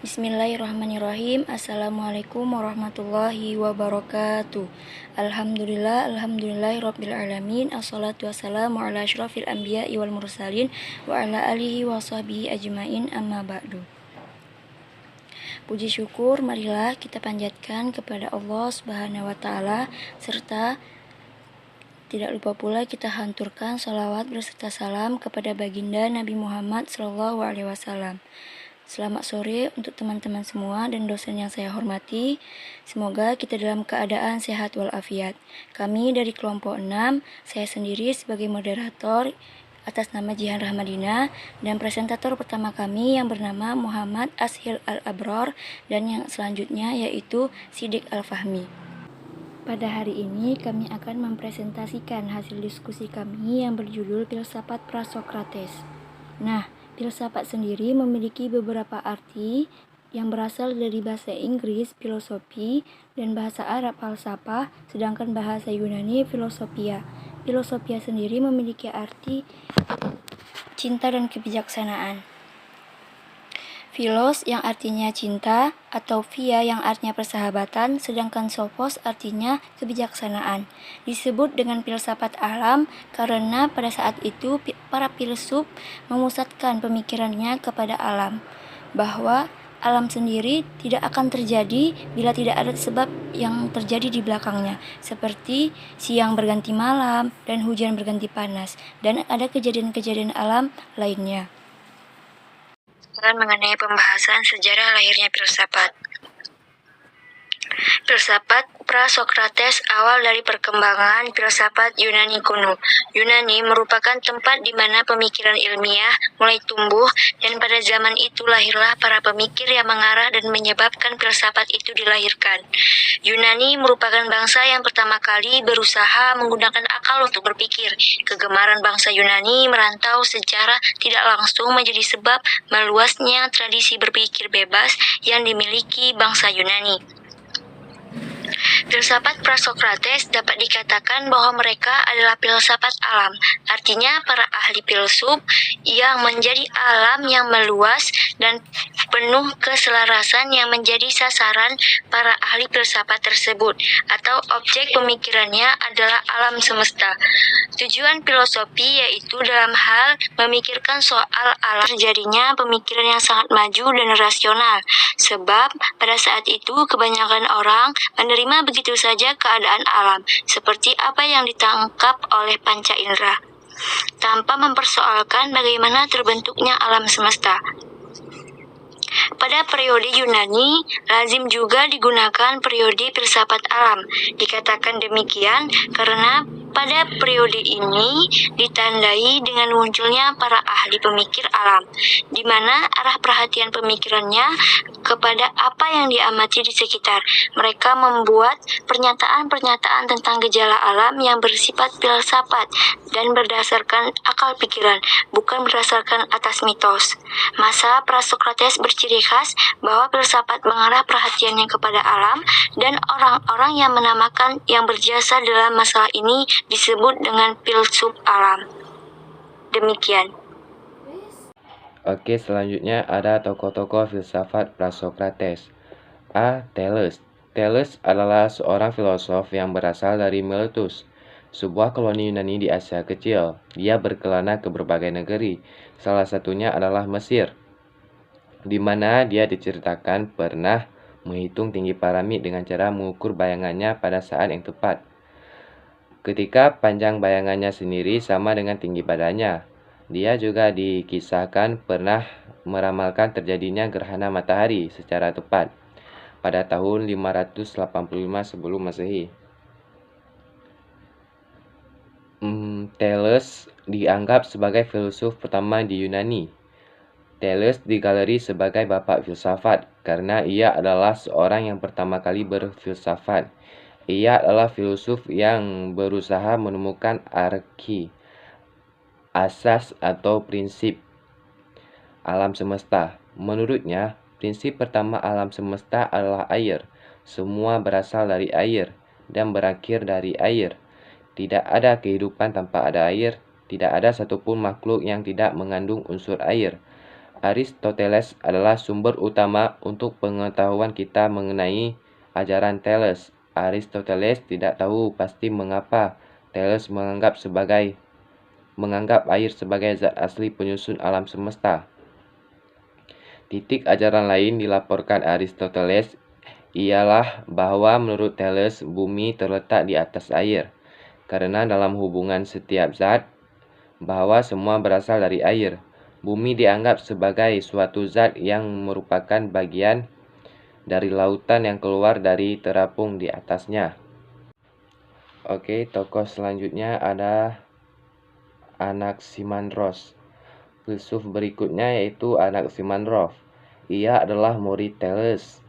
Bismillahirrahmanirrahim. Assalamualaikum warahmatullahi wabarakatuh. Alhamdulillahirabbil alamin. Assalatu wassalamu ala asyrafil anbiya'i wal mursalin wa ala alihi washabihi ajmain, amma ba'du. Puji syukur marilah kita panjatkan kepada Allah Subhanahu wa taala, serta tidak lupa pula kita hanturkan salawat berserta salam kepada baginda Nabi Muhammad SAW. Selamat sore untuk teman-teman semua dan dosen yang saya hormati. Semoga kita dalam keadaan sehat walafiat. Kami dari kelompok 6, saya sendiri sebagai moderator atas nama Jihan Rahmadina, dan presentator pertama kami yang bernama Muhammad Ashil Al-Abror, dan yang selanjutnya yaitu Sidik Al-Fahmi. Pada hari ini kami akan mempresentasikan hasil diskusi kami yang berjudul Filsafat Prasokrates. Nah, filsafat sendiri memiliki beberapa arti yang berasal dari bahasa Inggris filosofi dan bahasa Arab falsafah, sedangkan bahasa Yunani filosofia. Filosofia sendiri memiliki arti cinta dan kebijaksanaan. Philos yang artinya cinta atau phia yang artinya persahabatan, sedangkan sophos artinya kebijaksanaan. Disebut dengan filsafat alam karena pada saat itu para filsuf memusatkan pemikirannya kepada alam, bahwa alam sendiri tidak akan terjadi bila tidak ada sebab yang terjadi di belakangnya, seperti siang berganti malam dan hujan berganti panas, dan ada kejadian-kejadian alam lainnya. Mengenai pembahasan sejarah lahirnya filsafat. Filsafat Prasokrates awal dari perkembangan filsafat Yunani kuno. Yunani merupakan tempat di mana pemikiran ilmiah mulai tumbuh, dan pada zaman itu lahirlah para pemikir yang mengarah dan menyebabkan filsafat itu dilahirkan. Yunani merupakan bangsa yang pertama kali berusaha menggunakan akal untuk berpikir. Kegemaran bangsa Yunani merantau secara tidak langsung menjadi sebab meluasnya tradisi berpikir bebas yang dimiliki bangsa Yunani. Filsafat Prasokrates dapat dikatakan bahwa mereka adalah filsafat alam, artinya para ahli filsuf yang menjadi alam yang meluas dan penuh keselarasan yang menjadi sasaran para ahli filsafat tersebut, atau objek pemikirannya adalah alam semesta. Tujuan filosofi yaitu dalam hal memikirkan soal alam terjadinya pemikiran yang sangat maju dan rasional, sebab pada saat itu kebanyakan orang menerima begitu saja keadaan alam, seperti apa yang ditangkap oleh panca indera, tanpa mempersoalkan bagaimana terbentuknya alam semesta. Pada periode Yunani, lazim juga digunakan periode filsafat alam. Dikatakan demikian karena pada periode ini ditandai dengan munculnya para ahli pemikir alam, di mana arah perhatian pemikirannya kepada apa yang diamati di sekitar. Mereka membuat pernyataan-pernyataan tentang gejala alam yang bersifat filsafat dan berdasarkan akal pikiran, bukan berdasarkan atas mitos. Masa Prasokrates berciri khas bahwa filsafat mengarah perhatiannya kepada alam, dan orang-orang yang menamakan yang berjasa dalam masalah ini disebut dengan filsuf alam. Demikian. Oke, selanjutnya ada tokoh-tokoh filsafat Prasokrates. A. Thales. Thales adalah seorang filosof yang berasal dari Miletus, sebuah koloni Yunani di Asia Kecil. Dia berkelana ke berbagai negeri, salah satunya adalah Mesir, di mana dia diceritakan pernah menghitung tinggi piramid dengan cara mengukur bayangannya pada saat yang tepat, ketika panjang bayangannya sendiri sama dengan tinggi badannya. Dia juga dikisahkan pernah meramalkan terjadinya gerhana matahari secara tepat pada tahun 585 sebelum Masehi. Thales dianggap sebagai filsuf pertama di Yunani. Thales digelar sebagai bapak filsafat karena ia adalah seorang yang pertama kali berfilsafat. Ia adalah filsuf yang berusaha menemukan arti, asas atau prinsip alam semesta. Menurutnya, prinsip pertama alam semesta adalah air. Semua berasal dari air dan berakhir dari air. Tidak ada kehidupan tanpa ada air. Tidak ada satupun makhluk yang tidak mengandung unsur air. Aristoteles adalah sumber utama untuk pengetahuan kita mengenai ajaran Thales. Aristoteles tidak tahu pasti mengapa Thales menganggap air sebagai zat asli penyusun alam semesta. Titik ajaran lain dilaporkan Aristoteles ialah bahwa menurut Thales bumi terletak di atas air, karena dalam hubungan setiap zat, bahwa semua berasal dari air. Bumi dianggap sebagai suatu zat yang merupakan bagian dari lautan yang keluar dari terapung di atasnya. Oke, tokoh selanjutnya ada Anaximandros. Filsuf berikutnya yaitu Anaximandros. Ia adalah murid Thales.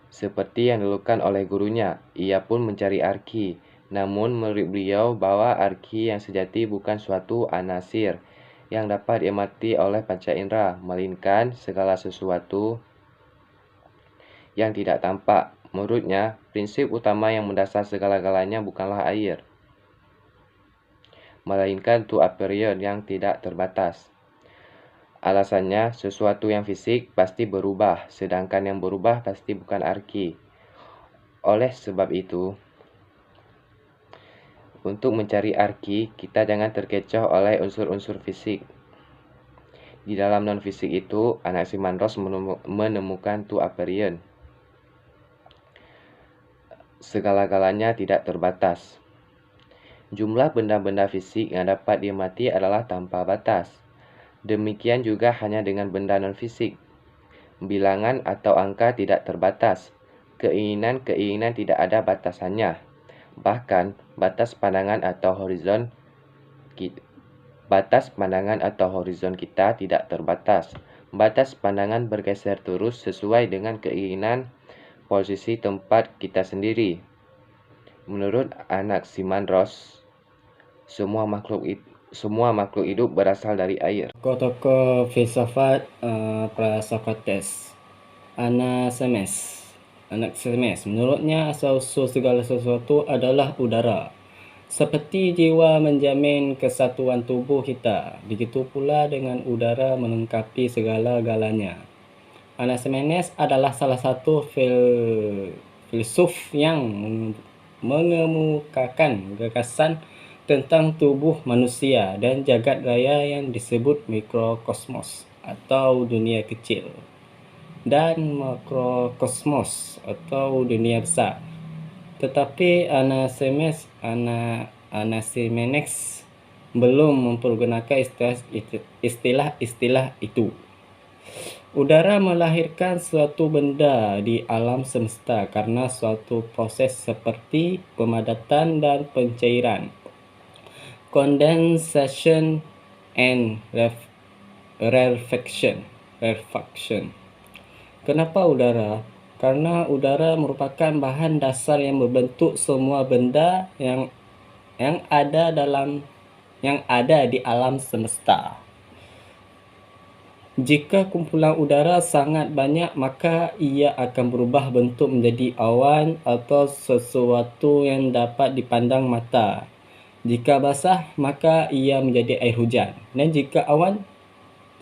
Seperti yang dilakukan oleh gurunya, ia pun mencari arki. Namun menurut beliau bahwa arki yang sejati bukan suatu anasir yang dapat diamati oleh panca indera, melainkan segala sesuatu yang tidak tampak. Menurutnya, prinsip utama yang mendasar segala-galanya bukanlah air, melainkan to aperion yang tidak terbatas. Alasannya, sesuatu yang fisik pasti berubah, sedangkan yang berubah pasti bukan arki. Oleh sebab itu, untuk mencari arki, kita jangan terkecoh oleh unsur-unsur fisik. Di dalam non-fisik itu, Anaximandros menemukan to aperion. Segala-galanya tidak terbatas. Jumlah benda-benda fisik yang dapat diamati adalah tanpa batas. Demikian juga hanya dengan benda non-fisik. Bilangan atau angka tidak terbatas. Keinginan-keinginan tidak ada batasannya. Bahkan, batas pandangan atau horizon kita tidak terbatas. Batas pandangan bergeser terus sesuai dengan keinginan posisi tempat kita sendiri. Menurut Anaximandros, semua makhluk hidup berasal dari air. Tokoh filsafat Prasokrates. Anaximenes, menurutnya asal-usul segala sesuatu adalah udara. Seperti jiwa menjamin kesatuan tubuh kita, begitu pula dengan udara melengkapi segala-galanya. Anaximenes adalah salah satu filsuf yang mengemukakan gagasan tentang tubuh manusia dan jagat raya yang disebut mikrokosmos atau dunia kecil, dan makrokosmos atau dunia besar. Tetapi Anaximenes belum mempergunakan istilah-istilah itu. Udara melahirkan suatu benda di alam semesta karena suatu proses seperti pemadatan dan pencairan, condensation and rarefaction. Kenapa udara? Karena udara merupakan bahan dasar yang membentuk semua benda yang ada di alam semesta. Jika kumpulan udara sangat banyak, maka ia akan berubah bentuk menjadi awan atau sesuatu yang dapat dipandang mata. Jika basah, maka ia menjadi air hujan. Dan jika awan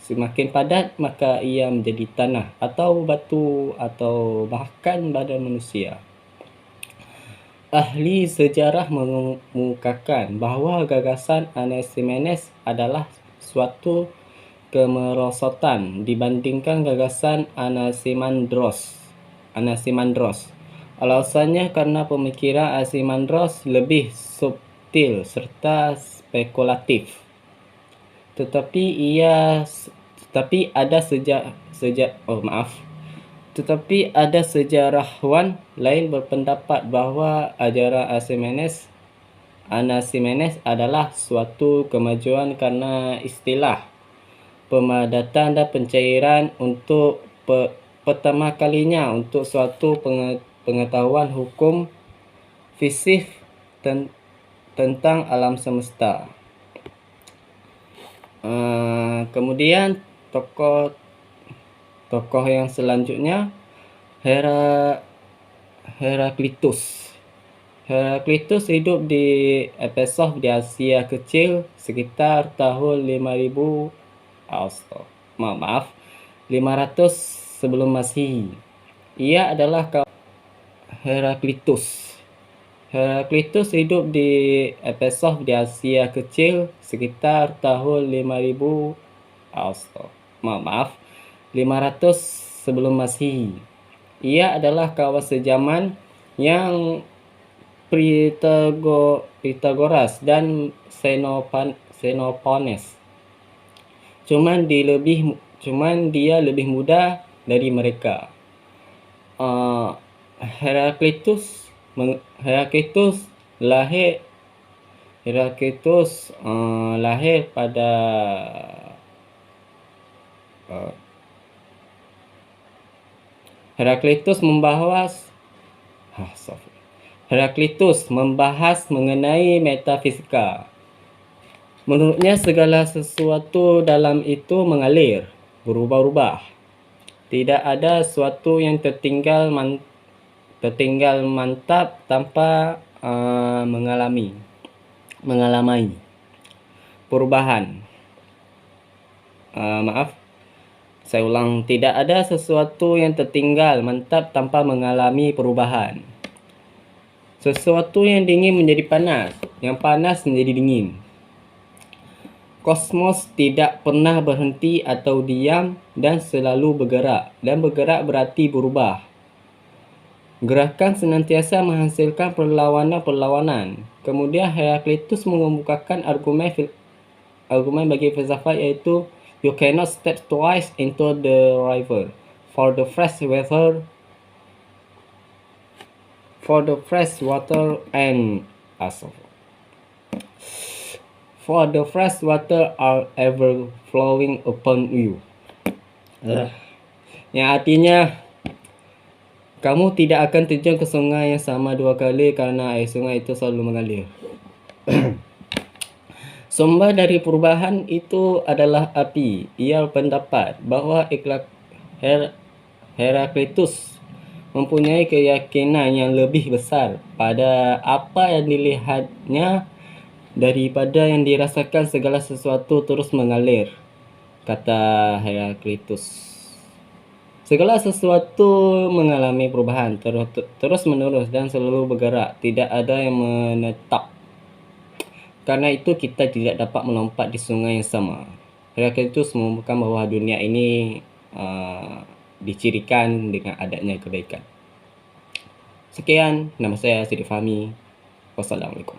semakin padat, maka ia menjadi tanah atau batu atau bahkan badan manusia. Ahli sejarah mengemukakan bahawa gagasan Anaximenes adalah suatu kemerosotan dibandingkan gagasan Anaximandros. Alasannya karena pemikiran Anaximandros lebih subtil serta spekulatif. Tetapi ada sejarawan lain berpendapat bahawa ajaran Anaximenes adalah suatu kemajuan karena istilah pemadatan dan pencairan untuk pertama kalinya untuk suatu pengetahuan hukum fisik tentang alam semesta. Kemudian tokoh yang selanjutnya Heraklitus. Heraklitus hidup di Efesus di Asia Kecil sekitar tahun 5000 maaf 500 sebelum Masehi. Ia adalah Heraklitus. Heraklitus hidup di Efesus di Asia Kecil sekitar tahun 5000 maaf 500 sebelum Masehi. Ia adalah kawan sejaman yang Pythagoras dan Xenophon. Cuman dia lebih muda dari mereka. Heraklitus lahir pada Heraklitus membahas mengenai metafisika. Menurutnya segala sesuatu dalam itu mengalir, berubah-ubah. Tidak ada sesuatu yang tertinggal mantap tanpa mengalami perubahan. Saya ulang, tidak ada sesuatu yang tertinggal mantap tanpa mengalami perubahan. Sesuatu yang dingin menjadi panas, yang panas menjadi dingin. Kosmos tidak pernah berhenti atau diam dan selalu bergerak. Dan bergerak berarti berubah. Gerakan senantiasa menghasilkan perlawanan. Kemudian Heraklitus mengemukakan argumen bagi filsafat, iaitu you cannot step twice into the river for the fresh water are ever flowing upon you. Yang artinya kamu tidak akan terjun ke sungai yang sama 2 kali karena air sungai itu selalu mengalir. Sumber dari perubahan itu adalah api. Ia berpendapat bahawa Heraklitus mempunyai keyakinan yang lebih besar pada apa yang dilihatnya daripada yang dirasakan. Segala sesuatu terus mengalir, kata Heraklitus. Segala sesuatu mengalami perubahan terus menerus dan selalu bergerak. Tidak ada yang menetap. Karena itu kita tidak dapat melompat di sungai yang sama. Heraklitus mengumumkan bahawa dunia ini dicirikan dengan adanya kebaikan. Sekian, nama saya Siddiq Fahmi. Wassalamualaikum.